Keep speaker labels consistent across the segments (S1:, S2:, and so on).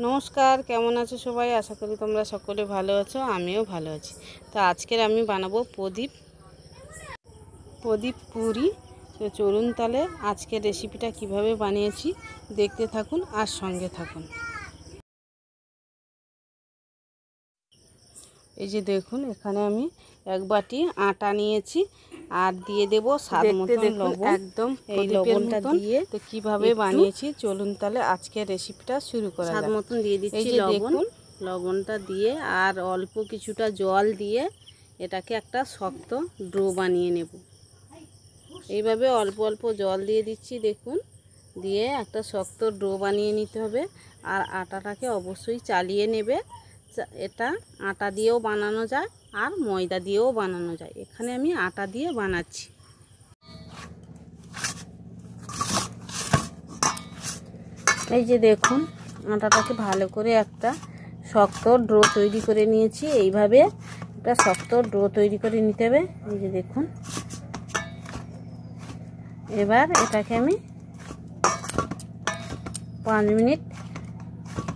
S1: নমস্কার, কেমন আছো সবাই? আশা করি তোমরা সকলে ভালো আছো, আমিও ভালো আছি। তো আজকের আমি বানাবো প্রদীপ পুরি। তো চলুন তাহলে আজকের রেসিপিটা কিভাবে বানিয়েছি দেখতে থাকুন আর সঙ্গে থাকুন। এই যে দেখুন, এখানে আমি এক বাটি আটা নিয়েছি আর দিয়ে দেব স্বাদ মতন লবণ। একদম এই লবণটা দিয়ে তো কিভাবে বানিয়েছি চলুন তাহলে আজকের রেসিপিটা শুরু করা যাক। স্বাদ মতন দিয়ে দিচ্ছি লবণ। লবণটা দিয়ে আর অল্প কিছুটা জল দিয়ে এটাকে একটা শক্ত ডো বানিয়ে নেব। এইভাবে অল্প অল্প জল দিয়ে দিচ্ছি, দেখুন, দিয়ে একটা শক্ত ডো বানিয়ে নিতে হবে। আর আটাটাকে অবশ্যই চালিয়ে নেবে। এটা আটা দিয়েও বানানো যায় আর ময়দা দিয়েও বানানো যায়। এখানে আমি আটা দিয়ে বানাচ্ছি। এই যে দেখুন, আটাটাকে ভালো করে একটা শক্ত ডো তৈরি করে নিয়েছি। এইভাবে একটা শক্ত ডো তৈরি করে নিতে হবে। এই যে দেখুন, এবার এটাকে আমি 5 মিনিট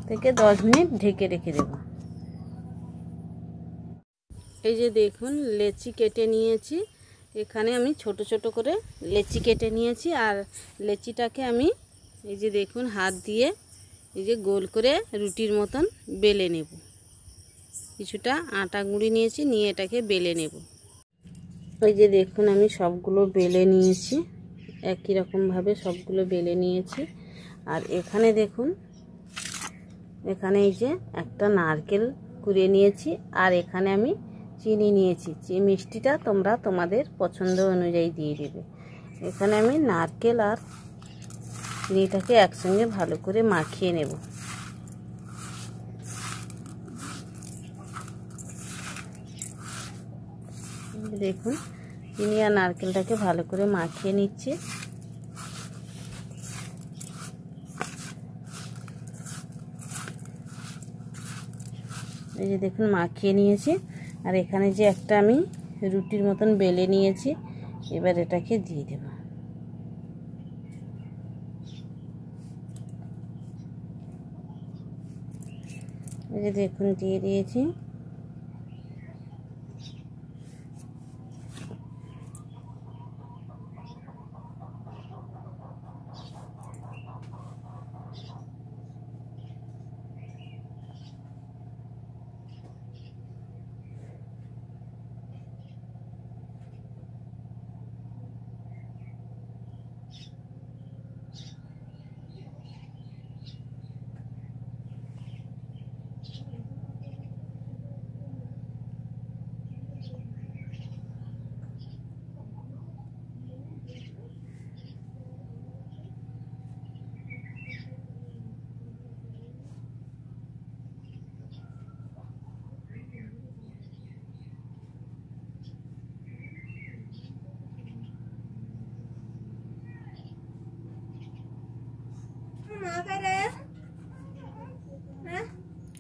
S1: থেকে 10 মিনিট ঢেকে রেখে দেব। এই যে দেখুন, লেচি কেটে নিয়েছি। এখানে আমি ছোট ছোট করে লেচি কেটে নিয়েছি। আর লেচিটাকে আমি এই যে দেখুন হাত দিয়ে এই যে গোল করে রুটির মতন বেলে নেব। কিছুটা আটা গুঁড়ি নিয়েছি, নিয়ে এটাকে বেলে নেব। ওই যে দেখুন, আমি সবগুলো বেলে নিয়েছি, একই রকমভাবে সবগুলো বেলে নিয়েছি। আর এখানে দেখুন, এখানে এই যে একটা নারকেল কুড়িয়ে নিয়েছি। আর এখানে আমি চিনি নিয়েছি। মিষ্টিটা তোমরা তোমাদের পছন্দ অনুযায়ী দিয়ে দেবে। এখানে আমি নারকেল আর চিনিটাকে একসঙ্গে ভালো করে মাখিয়ে নেব। দেখুন, চিনি আর নারকেলটাকে ভালো করে মাখিয়ে নিচ্ছি। এই যে দেখুন, মাখিয়ে নিয়েছি। আর এখানে যে একটা আমি রুটির মতন বেলে নিয়েছি, এবার এটাকে দিয়ে দেব। এই যে দেখুন, দিয়ে দিয়েছি।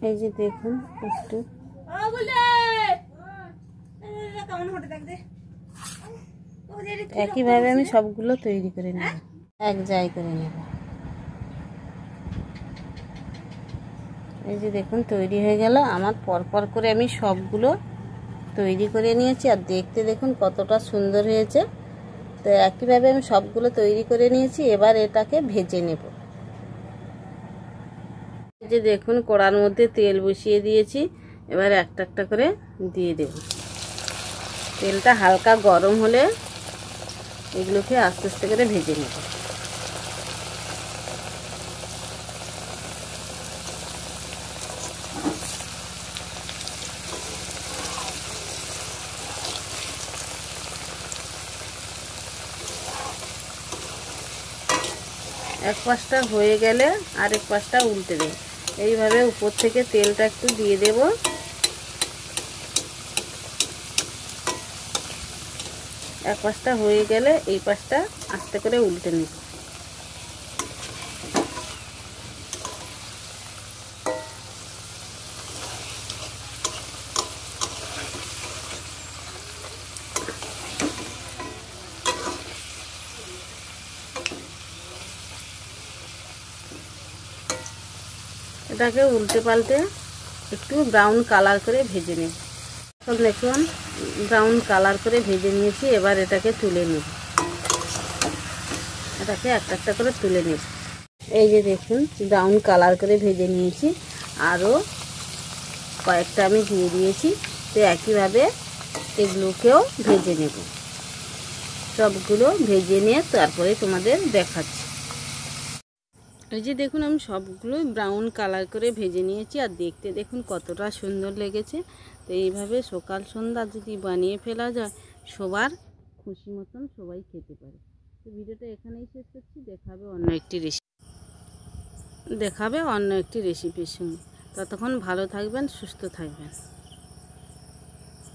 S1: এই যে দেখুন, একটু একইভাবে আমি সবগুলো তৈরি করে নেব, এক জায়গায় করে নেব। এই যে দেখুন, তৈরি হয়ে গেল আমার। পরপর করে আমি সবগুলো তৈরি করে নিয়েছি। আর দেখতে দেখুন কতটা সুন্দর হয়েছে। তো একইভাবে আমি সবগুলো তৈরি করে নিয়েছি। এবার এটাকে ভেজে নেব। এই যে দেখুন, কড়ার মধ্যে তেল বসিয়ে দিয়েছি। এবার একটা একটা করে দিয়ে দেব। তেলটা হালকা গরম হলে এগুলোকে আস্তে আস্তে করে ভেজে নেব। এক পাশটা হয়ে গেলে আরেক পাশটা উল্টে দেব। এইভাবে উপর থেকে তেলটা একটু দিয়ে দেব। এক পাশটা হয়ে গেলে এই পাশটা আস্তে করে উল্টে নেব। এটাকে উল্টে পাল্টে একটু ব্রাউন কালার করে ভেজে নেব। এখন দেখুন ব্রাউন কালার করে ভেজে নিয়েছি, এবার এটাকে তুলে নেব। এটাকে একটা একটা করে তুলে নেব। এই যে দেখুন ব্রাউন কালার করে ভেজে নিয়েছি, আরও কয়েকটা আমি দিয়ে দিয়েছি। তো একইভাবে এগুলোকেও ভেজে নেব। সবগুলো ভেজে নিয়ে তারপরে তোমাদের দেখাচ্ছি। এই যে দেখুন আমি সবগুলো ব্রাউন কালার করে ভেজে নিয়েছি, আর দেখতে দেখুন কতটা সুন্দর লেগেছে। তো এইভাবে সকাল সন্ধ্যা যদি বানিয়ে ফেলা যায়, সবার খুশি মতন সবাই খেতে পারে। তো ভিডিওটা এখানেই শেষ করছি। দেখাবে অন্য একটি রেসিপির সঙ্গে। ততক্ষণ ভালো থাকবেন, সুস্থ থাকবেন।